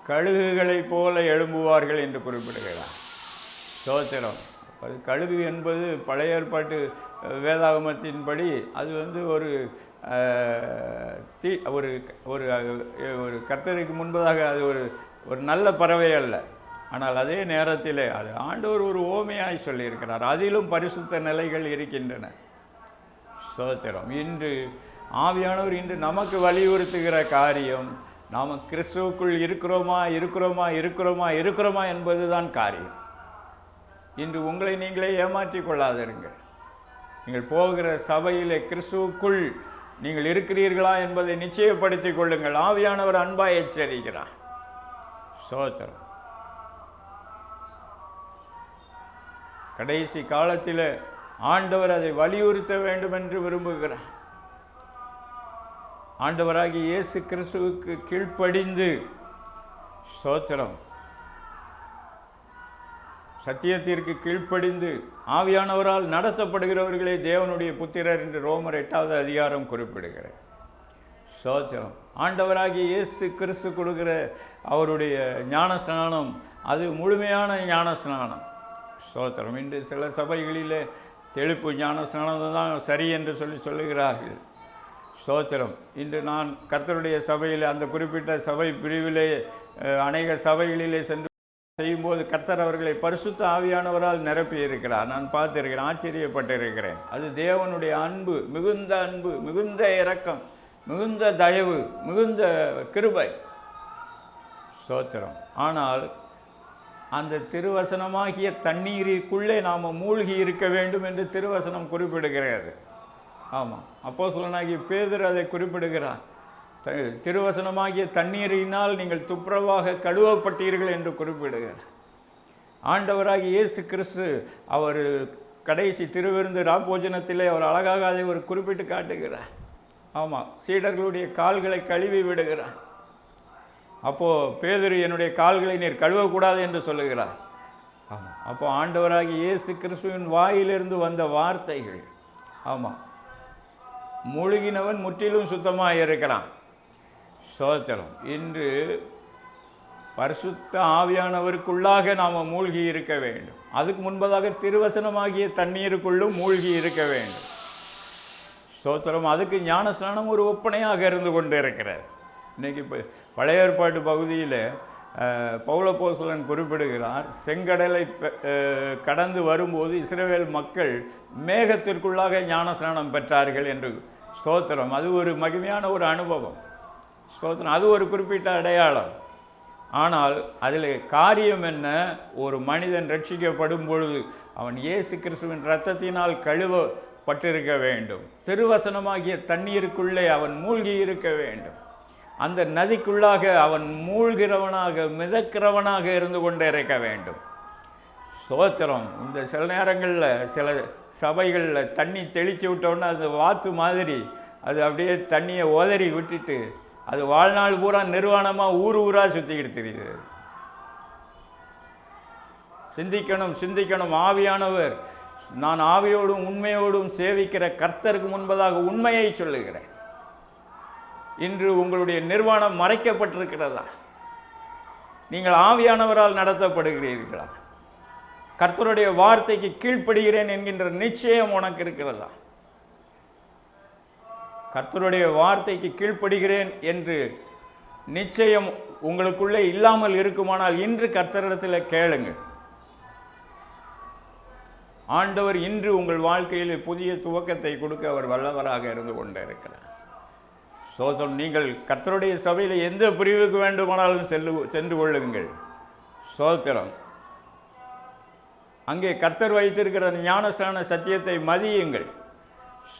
கழுகுகளைப் போல எழும்புவார்கள் என்று குறிப்பிடுகிறார். ஸ்தோத்திரம். அது கழுகு என்பது பழைய ஏற்பாட்டு வேதாகமத்தின்படி அது ஒரு ஒரு ஒரு கர்த்தருக்கு முன்பதாக அது ஒரு நல்ல பறவை அல்ல. ஆனால் அதே நேரத்தில் அது ஆண்டவர் ஒரு ஓமையாய் சொல்லியிருக்கிறார். அதிலும் பரிசுத்த நிலைகள் இருக்கின்றன. ஸ்தோத்திரம். இன்று ஆவியானவர் இன்று நமக்கு வலியுறுத்துகிற காரியம், நாம் கிறிஸ்துவுக்குள் இருக்கிறோமா என்பதுதான் காரியம். இன்று உங்களை நீங்களே ஏமாற்றிக் கொள்ளாதிருங்கள். நீங்கள் போகிற சபையிலே கிறிஸ்துவுக்குள் நீங்கள் இருக்கிறீர்களா என்பதை நிச்சயப்படுத்திக் கொள்ளுங்கள். ஆவியானவர் அன்பாய் எச்சரிக்கிறார். ஸ்தோத்திரம். கடைசி காலத்தில் ஆண்டவர் அதை வலியுறுத்த வேண்டும் என்று விரும்புகிறார். ஆண்டவராகி இயேசு கிறிஸ்துவுக்கு கீழ்ப்படிந்து ஸ்தோத்திரம் சத்தியத்திற்கு கீழ்ப்படிந்து ஆவியானவரால் நடத்தப்படுகிறவர்களே தேவனுடைய புத்திரர் என்று ரோமர் 8வது அதிகாரம் குறிப்பிடுகிறார். ஸ்தோத்திரம். ஆண்டவராகிய இயேசு கிறிஸ்து கொடுக்கிற அவருடைய ஞானஸ்நானம் அது முழுமையான ஞானஸ்நானம். ஸ்தோத்திரம். இன்று சில சபைகளிலே தெளிப்பு ஞானஸ்நானம் தான் சரி என்று சொல்லுகிறார்கள். ஸ்தோத்திரம். இன்று நான் கர்த்தருடைய சபையில் அந்த குறிப்பிட்ட சபை பிரிவிலே அநேக சபைகளிலே சென்று செய்யும்போது கர்த்தர் அவர்களை பரிசுத்த ஆவியானவரால் நிரப்பி இருக்கிறார். நான் பார்த்திருக்கிறேன், ஆச்சரியப்பட்டிருக்கிறேன். அது தேவனுடைய அன்பு, மிகுந்த இரக்கம், மிகுந்த தயவு, மிகுந்த கிருபை. ஸ்தோத்திரம். ஆனால் அந்த திருவசனமாகிய தண்ணீருக்குள்ளே நாம் மூழ்கி இருக்க வேண்டும் என்று திருவசனம் குறிப்பிடுகிறது. ஆமாம், அப்போஸ்தலனாகிய பேதுரு அதை குறிப்பிடுகிறார். திருவசனமாகிய தண்ணீரினால் நீங்கள் துப்புரவாக கழுவப்பட்டீர்கள் என்று குறிப்பிடுகிறார். ஆண்டவராகிய இயேசு கிறிஸ்து அவர் கடைசி திருவிருந்து ராப்போஜனத்திலே அவர் அழகாக அதை ஒரு குறிப்பிட்டு காட்டுகிறார். ஆமாம், சீடர்களுடைய கால்களை கழுவி விடுகிறார். அப்போது பேதுரு என்னுடைய கால்களை நீர் கழுவக்கூடாது என்று சொல்லுகிறார். ஆமாம், அப்போ ஆண்டவராகிய இயேசு கிறிஸ்துவின் வாயிலிருந்து வந்த வார்த்தைகள், ஆமாம், மூழ்கினவன் முற்றிலும் சுத்தமாக இருக்கிறான். ஸ்தோத்திரம். இன்று பரிசுத்த ஆவியானவருக்குள்ளாக நாம் மூழ்கி இருக்க வேண்டும். அதுக்கு முன்பதாக திருவசனமாகிய தண்ணீருக்குள்ளும் மூழ்கி இருக்க வேண்டும். ஸ்தோத்திரம். அதுக்கு ஞானஸ்நானம் ஒரு ஒப்பனையாக இருந்து கொண்டு இருக்கிறார். இன்றைக்கி இப்போ பழைய ஏற்பாட்டு பகுதியில் பவுலப்போஸ்தலன் குறிப்பிடுகிறார், செங்கடலை கடந்து வரும்போது இஸ்ரவேல் மக்கள் மேகத்திற்குள்ளாக ஞானஸ்நானம் பெற்றார்கள் என்று. ஸ்தோத்திரம். அது ஒரு மகிமையான ஒரு அனுபவம். ஸ்தோத்திரம். அது ஒரு குறிப்பிட்ட அடையாளம். ஆனால் அதில் காரியம் என்ன? ஒரு மனிதன் ரட்சிக்கப்படும் பொழுது அவன் இயேசு கிறிஸ்துவின் இரத்தத்தினால் கழுவப்பட்டிருக்க வேண்டும். திருவசனமாகிய தண்ணீருக்குள்ளே அவன் மூழ்கி இருக்க வேண்டும். அந்த நதிக்குள்ளாக அவன் மூழ்கிறவனாக மிதக்கிறவனாக இருந்து கொண்டே இருக்க வேண்டும். ஸ்தோத்திரம். இந்த சில நேரங்களில் சில சபைகளில் தண்ணி தெளித்து விட்டோன்னா அது வாத்து மாதிரி அது அப்படியே தண்ணியை உதறி விட்டுட்டு அது வாழ்நாள் பூரா நிர்வாணமாக ஊராக சுற்றிக்கிட்டு தெரியுது. சிந்திக்கணும். ஆவியானவர், நான் ஆவியோடும் உண்மையோடும் சேவிக்கிற கர்த்தருக்கு முன்பதாக உண்மையை சொல்லுகிறேன். இன்று உங்களுடைய நிர்வாணம் மறைக்கப்பட்டிருக்கிறதா? நீங்கள் ஆவியானவரால் நடத்தப்படுகிறீர்களா? கர்த்தருடைய வார்த்தைக்கு கீழ்ப்படுகிறேன் என்கின்ற நிச்சயம் உனக்கு இருக்கிறதா? கர்த்தருடைய வார்த்தைக்கு கீழ்ப்படுகிறேன் என்று நிச்சயம் உங்களுக்குள்ளே இல்லாமல் இருக்குமானால் இன்று கர்த்தரிடத்தில் கேளுங்கள். ஆண்டவர் இன்று உங்கள் வாழ்க்கையில் புதிய துவக்கத்தை கொடுக்க அவர் வல்லவராக இருந்து கொண்டே இருக்கிறார். சோதம். நீங்கள் கர்த்தருடைய சபையில் எந்த பிரிவுக்கு வேண்டுமானாலும் சென்று கொள்ளுங்கள். சோத்திரம். அங்கே கர்த்தர் வைத்திருக்கிற ஞானஸ்நான சத்தியத்தை மதியுங்கள்.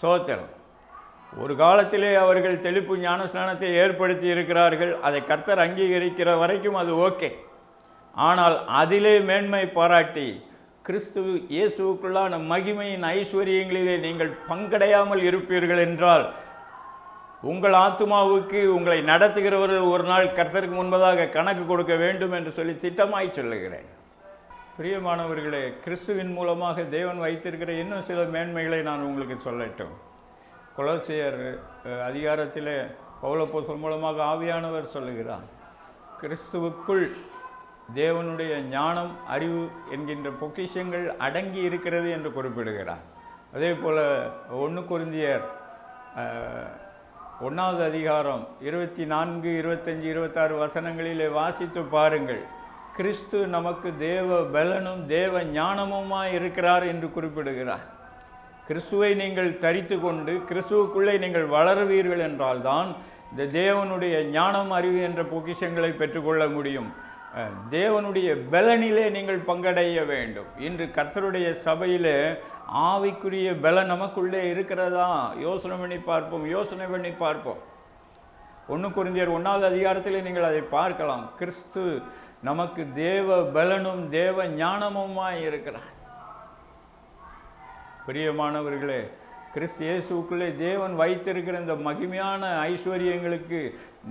சோத்திரம். ஒரு காலத்திலே அவர்கள் தெளிப்பு ஞானஸ்நானத்தை ஏற்படுத்தி இருக்கிறார்கள். அதை கர்த்தர் அங்கீகரிக்கிற வரைக்கும் அது ஓகே. ஆனால் அதிலே மேன்மை பாராட்டி கிறிஸ்து இயேசுவுக்குள்ளான மகிமையின் ஐஸ்வர்யங்களிலே நீங்கள் பங்கடையாமல் இருப்பீர்கள் என்றால் உங்கள் ஆத்துமாவுக்கு உங்களை நடத்துகிறவர்கள் ஒரு நாள் கர்த்தருக்கு முன்பதாக கணக்கு கொடுக்க வேண்டும் என்று சொல்லி திட்டமாய் சொல்லுகிறேன். பிரியமானவர்களே, கிறிஸ்துவின் மூலமாக தேவன் வைத்திருக்கிற இன்னும் சில மேன்மைகளை நான் உங்களுக்கு சொல்லட்டும். கொலோசியர் அதிகாரத்தில் பவுலப்போஸ்தலன் மூலமாக ஆவியானவர் சொல்லுகிறார், கிறிஸ்துவுக்குள் தேவனுடைய ஞானம் அறிவு என்கின்ற பொக்கிஷங்கள் அடங்கி இருக்கிறது என்று குறிப்பிடுகிறார். அதே போல் 1 கொரிந்தியர் 1வது அதிகாரம் 24, 25, 26 வசனங்களிலே வாசித்து பாருங்கள். கிறிஸ்து நமக்கு தேவ பலனும் தேவ ஞானமுமாய் இருக்கிறார் என்று குறிப்பிடுகிறார். கிறிஸ்துவை நீங்கள் தரித்து கொண்டு கிறிஸ்துவுக்குள்ளே நீங்கள் வளருவீர்கள் என்றால்தான் இந்த தேவனுடைய ஞானம் அறிவு என்ற பொக்கிஷங்களை பெற்றுக்கொள்ள முடியும். தேவனுடைய பலனிலே நீங்கள் பங்கடைய வேண்டும். இன்று கர்த்தருடைய சபையிலே ஆவிக்குரிய பலன் நமக்குள்ளே இருக்கிறதா? யோசனை பண்ணி பார்ப்போம். 1 கொரிந்தியர் 1வது அதிகாரத்திலே நீங்கள் அதை பார்க்கலாம். கிறிஸ்து நமக்கு தேவ பலனும் தேவ ஞானமுமாய் இருக்கிறார். பிரியமானவர்களே, கிறிஸ்து இயேசுக்குள்ளே தேவன் வைத்திருக்கிற இந்த மகிமையான ஐஸ்வர்யங்களுக்கு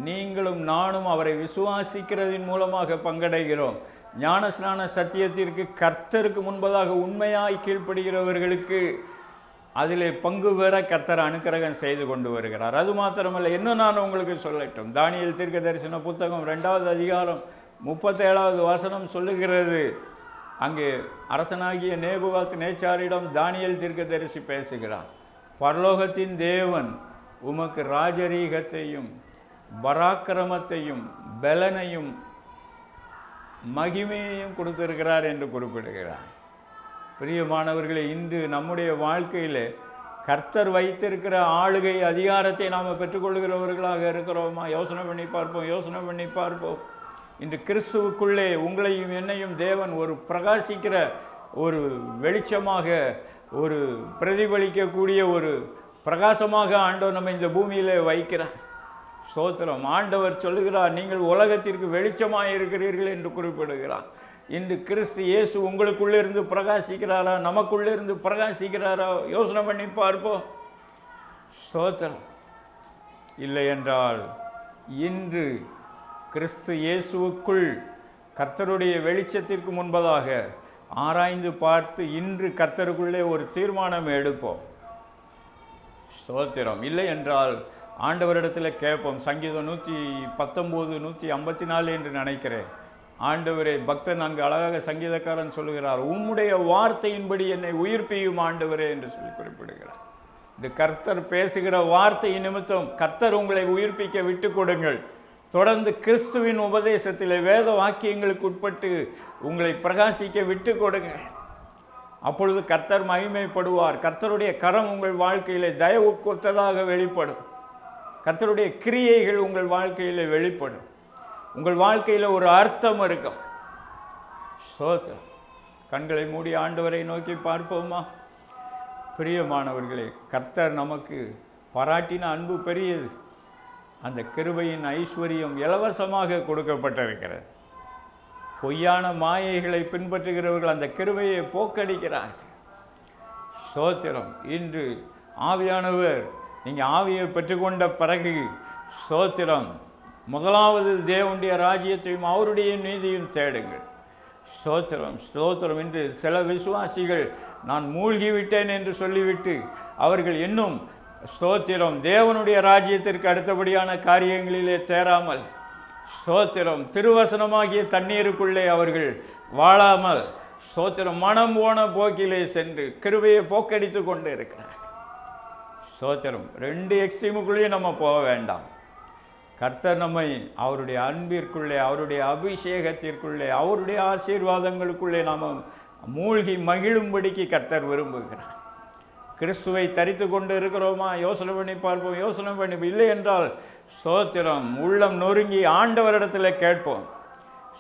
நீங்களும் நானும் அவரை விசுவாசிக்கிறதின் மூலமாக பங்கடைகிறோம். ஞானஸ்நான சத்தியத்திற்கு கர்த்தருக்கு முன்பதாக உண்மையாய் கீழ்ப்படுகிறவர்களுக்கு அதிலே பங்கு பெற கர்த்தர் அனுக்கிரகம் செய்து கொண்டு வருகிறார். அது மாத்திரமல்ல, இன்னும் நான் உங்களுக்கு சொல்லட்டும். தானியேல் தீர்க்கதரிசன புத்தகம் 2வது அதிகாரம் 37வது வசனம் சொல்லுகிறது, அங்கே அரசனாகிய நேபுகாத் நேச்சாரிடம் தானியேல் தீர்க்கதரிசி பேசுகிறார். பரலோகத்தின் தேவன் உமக்கு ராஜரீகத்தையும் பராக்கிரமத்தையும் பலனையும் மகிமையையும் கொடுத்திருக்கிறார் என்று குறிப்பிடுகிறார். பிரியமானவர்களே, இன்று நம்முடைய வாழ்க்கையில் கர்த்தர் வைத்திருக்கிற ஆளுகை அதிகாரத்தை நாம் பெற்றுக்கொள்கிறவர்களாக இருக்கிறோமா? யோசனை பண்ணி பார்ப்போம். இன்று கிறிஸ்துவுக்குள்ளே உங்களையும் என்னையும் தேவன் ஒரு பிரகாசிக்கிற ஒரு வெளிச்சமாக, ஒரு பிரதிபலிக்கக்கூடிய ஒரு பிரகாசமாக ஆண்டவர் நம்ம இந்த பூமியில் வைக்கிறார். ஸ்தோத்திரம். ஆண்டவர் சொல்லுகிறார், நீங்கள் உலகத்திற்கு வெளிச்சமாக இருக்கிறீர்கள் என்று குறிப்பிடுகிறார். இன்று கிறிஸ்து இயேசு உங்களுக்குள்ளே இருந்து பிரகாசிக்கிறாரா, நமக்குள்ளே இருந்து பிரகாசிக்கிறாரா? யோசனை பண்ணி பார்ப்போம். ஸ்தோத்திரம். இல்லை என்றால் இன்று கிறிஸ்து இயேசுவுக்குள் கர்த்தருடைய வெளிச்சத்திற்கு முன்பதாக ஆராய்ந்து பார்த்து இன்று கர்த்தருக்குள்ளே ஒரு தீர்மானம் எடுப்போம். ஸ்தோத்திரம். இல்லை என்றால் ஆண்டவரிடத்தில் கேட்போம். சங்கீதம் 119 154 என்று நினைக்கிறேன். ஆண்டவரே, பக்தன் அங்கு அழகாக சங்கீதக்காரன் சொல்லுகிறார், உம்முடைய வார்த்தையின்படி என்னை உயிர்ப்பியும் ஆண்டவரே என்று சொல்லி குறிப்பிடுகிறார். இந்த கர்த்தர் பேசுகிற வார்த்தை நிமித்தம் கர்த்தர் உங்களை உயிர்ப்பிக்க விட்டு கொடுங்கள். தொடர்ந்து கிறிஸ்துவின் உபதேசத்திலே வேத வாக்கியங்களுக்கு உட்பட்டு உங்களை பிரகாசிக்க விட்டு கொடுங்க. அப்பொழுது கர்த்தர் மகிமைப்படுவார். கர்த்தருடைய கரம் உங்கள் வாழ்க்கையிலே தயவு கொத்ததாக வெளிப்படும். கர்த்தருடைய கிரியைகள் உங்கள் வாழ்க்கையில் வெளிப்படும். உங்கள் வாழ்க்கையில் ஒரு அர்த்தம் இருக்கும். ஸ்தோத்திரம். கண்களை மூடி ஆண்டவரை நோக்கி பார்ப்போமா? பிரியமானவர்களே, கர்த்தர் நமக்கு பாராட்டின அன்பு பெரியது. அந்த கிருபையின் ஐஸ்வர்யம் இலவசமாக கொடுக்கப்பட்டிருக்கிறது. பொய்யான மாயைகளை பின்பற்றுகிறவர்கள் அந்த கிருபையை போக்கடிக்கிறார்கள். ஸ்தோத்திரம். இன்று ஆவியானவர், நீங்கள் ஆவியை பெற்றுக்கொண்ட பிறகு ஸ்தோத்திரம், முதலாவது தேவனுடைய ராஜ்யத்தையும் அவருடைய நீதியும் தேடுங்கள். ஸ்தோத்திரம். ஸ்தோத்திரம். இன்று சில விசுவாசிகள் நான் மூழ்கிவிட்டேன் என்று சொல்லிவிட்டு அவர்கள் இன்னும் ஸ்தோத்திரம் தேவனுடைய ராஜ்யத்திற்கு அடுத்தபடியான காரியங்களிலே தேராமல், ஸ்தோத்திரம் திருவசனமாகிய தண்ணீருக்குள்ளே அவர்கள் வாழாமல், ஸ்தோத்திரம் மனம் போன போக்கிலே சென்று கிருபையை போக்கடித்து கொண்டு இருக்கிறார். ஸ்தோத்திரம். 2 எக்ஸ்ட்ரீமுக்குள்ளேயும் நம்ம போக வேண்டாம். கர்த்தர் நம்மை அவருடைய அன்பிற்குள்ளே, அவருடைய அபிஷேகத்திற்குள்ளே, அவருடைய ஆசீர்வாதங்களுக்குள்ளே நாம் மூழ்கி மகிழும்படிக்கு கர்த்தர் விரும்புகிறார். கிறிஸ்துவை தரித்து கொண்டு இருக்கிறோமா? யோசனை பண்ணி பார்ப்போம். யோசனை பண்ணி இல்லை என்றால் ஸ்தோத்திரம் உள்ளம் நொறுங்கி ஆண்டவரிடத்தில் கேட்போம்.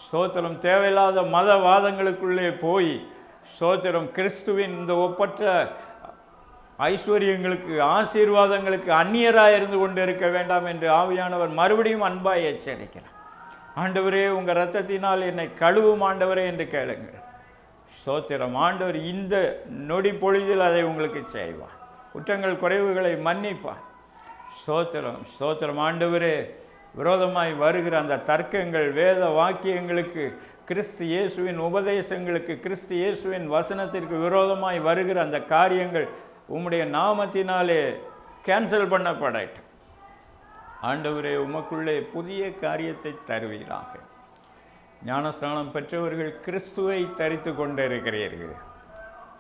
ஸ்தோத்திரம். தேவையில்லாத மதவாதங்களுக்குள்ளே போய் ஸ்தோத்திரம் கிறிஸ்துவின் இந்த ஒப்பற்ற ஐஸ்வர்யங்களுக்கு ஆசீர்வாதங்களுக்கு அந்நியராக இருந்து கொண்டு இருக்க வேண்டாம் என்று ஆவியானவர் மறுபடியும் அன்பாய் எச்சரிக்கிறார். ஆண்டவரே, உங்கள் இரத்தத்தினால் என்னை கழுவும் ஆண்டவரே என்று கேளுங்கள். ஸ்தோத்திரம். ஆண்டவர் இந்த நொடி பொழுதில் அதை உங்களுக்கு செய்வார். குற்றங்கள் குறைவுகளை மன்னிப்பார். ஸ்தோத்திரம். ஸ்தோத்திரம். ஆண்டவரே, விரோதமாய் வருகிற அந்த தர்க்கங்கள், வேத வாக்கியங்களுக்கு, கிறிஸ்து இயேசுவின் உபதேசங்களுக்கு, கிறிஸ்து இயேசுவின் வசனத்திற்கு விரோதமாய் வருகிற அந்த காரியங்கள் உம்முடைய நாமத்தினாலே கேன்சல் பண்ணப்படட்டும். ஆண்டவரே, உமக்குள்ளே புதிய காரியத்தை தருவீராக. ஞானஸ்நானம் பெற்றவர்கள் கிறிஸ்துவை தரித்து கொண்டிருக்கிறீர்கள்.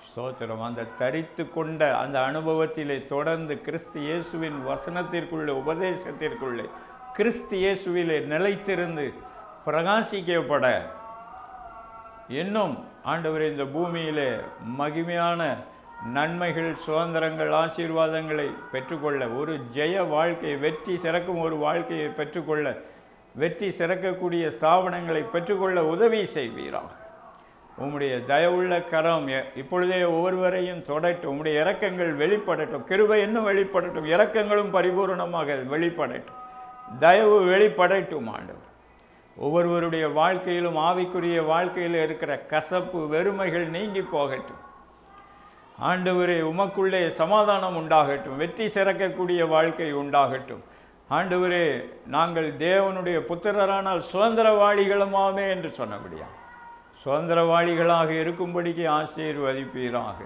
ஸ்தோத்திரம். அந்த தரித்து கொண்ட அந்த அனுபவத்திலே தொடர்ந்து கிறிஸ்து இயேசுவின் வசனத்திற்குள்ளே, உபதேசத்திற்குள்ளே, கிறிஸ்து இயேசுவிலே நிலைத்திருந்து பிரகாசிக்கப்பட இன்னும் ஆண்டவரே இந்த பூமியிலே மகிமையான நன்மைகள், சுதந்திரங்கள், ஆசீர்வாதங்களை பெற்றுக்கொள்ள, ஒரு ஜெய வாழ்க்கை, வெற்றி சிறக்கும் ஒரு வாழ்க்கையை பெற்றுக்கொள்ள, வெற்றி சிறக்கக்கூடிய ஸ்தாபனங்களை பெற்றுக்கொள்ள உதவி செய்வீராக. உம்முடைய தயவுள்ள கரம் இப்பொழுதே ஒவ்வொருவரையும் தொடட்டும். உம்முடைய இரக்கங்கள் வெளிப்படட்டும். கிருபை இன்னும் வெளிப்படட்டும். இரக்கங்களும் பரிபூர்ணமாக வெளிப்படட்டும். தயவு வெளிப்படட்டும். ஆண்டவர், ஒவ்வொருவருடைய வாழ்க்கையிலும் ஆவிக்குரிய வாழ்க்கையில் இருக்கிற கசப்பு, வெறுமைகள் நீங்கி போகட்டும். ஆண்டவரே, உமக்குள்ளே சமாதானம் உண்டாகட்டும். வெற்றி சிறக்கக்கூடிய வாழ்க்கை உண்டாகட்டும். ஆண்டவரே, நாங்கள் தேவனுடைய புத்திரரானால் சுதந்திரவாளிகளுமாமே என்று சொன்னபடியா சுதந்திரவாளிகளாக இருக்கும்படிக்கு ஆசீர்வதிப்பீராக.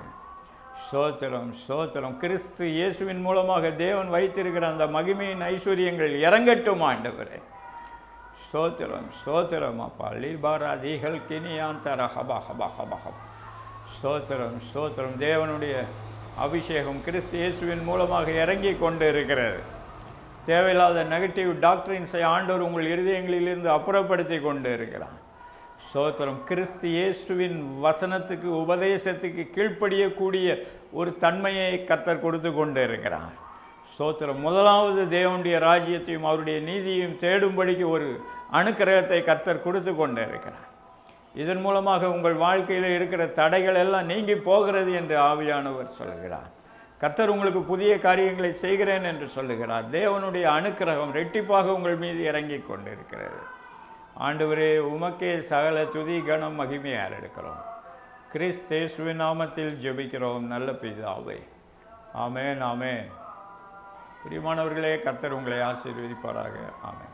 ஸ்தோத்திரம். ஸ்தோத்திரம். கிறிஸ்து இயேசுவின் மூலமாக தேவன் வைத்திருக்கிற அந்த மகிமையின் ஐஸ்வர்யங்கள் இறங்கட்டும் ஆண்டவரே. ஸ்தோத்திரம். ஸ்தோத்திரம். அப்பா லீபாராதிகள் கினியாந்தர ஹபா ஹபா ஹபா ஹபா. ஸ்தோத்திரம். ஸ்தோத்திரம். தேவனுடைய அபிஷேகம் கிறிஸ்து இயேசுவின் மூலமாக இறங்கி கொண்டு இருக்கிறது. தேவையில்லாத நெகட்டிவ் டாக்டரின்ஸை ஆண்டவர் உங்கள் இருதயங்களிலிருந்து அப்புறப்படுத்தி கொண்டு இருக்கிறார். ஸ்தோத்திரம். கிறிஸ்து இயேசுவின் வசனத்துக்கு, உபதேசத்துக்கு கீழ்ப்படியக்கூடிய ஒரு தன்மையை கர்த்தர் கொடுத்து கொண்டு இருக்கிறார். ஸ்தோத்திரம். முதலாவது தேவனுடைய ராஜ்யத்தையும் அவருடைய நீதியையும் தேடும்படிக்கு ஒரு அனுக்கிரகத்தை கர்த்தர் கொடுத்து கொண்டு இருக்கிறார். இதன் மூலமாக உங்கள் வாழ்க்கையில் இருக்கிற தடைகள் எல்லாம் நீங்கி போகிறது என்று ஆவியானவர் சொல்கிறார். கர்த்தர் உங்களுக்கு புதிய காரியங்களை செய்கிறேன் என்று சொல்லுகிறார். தேவனுடைய அனுக்கிரகம் ரெட்டிப்பாக உங்கள் மீது இறங்கி கொண்டிருக்கிறது. ஆண்டவரே, உமக்கே சகல துதி கனம் மகிமையார் எடுக்கிறோம். கிறிஸ்தேசுவின் நாமத்தில் ஜெபிக்கிறோம் நல்ல பிதாவே. ஆமென், ஆமென். பிரியமானவர்களே, கர்த்தர் உங்களை ஆசீர்வதிப்பாராக. ஆமென்.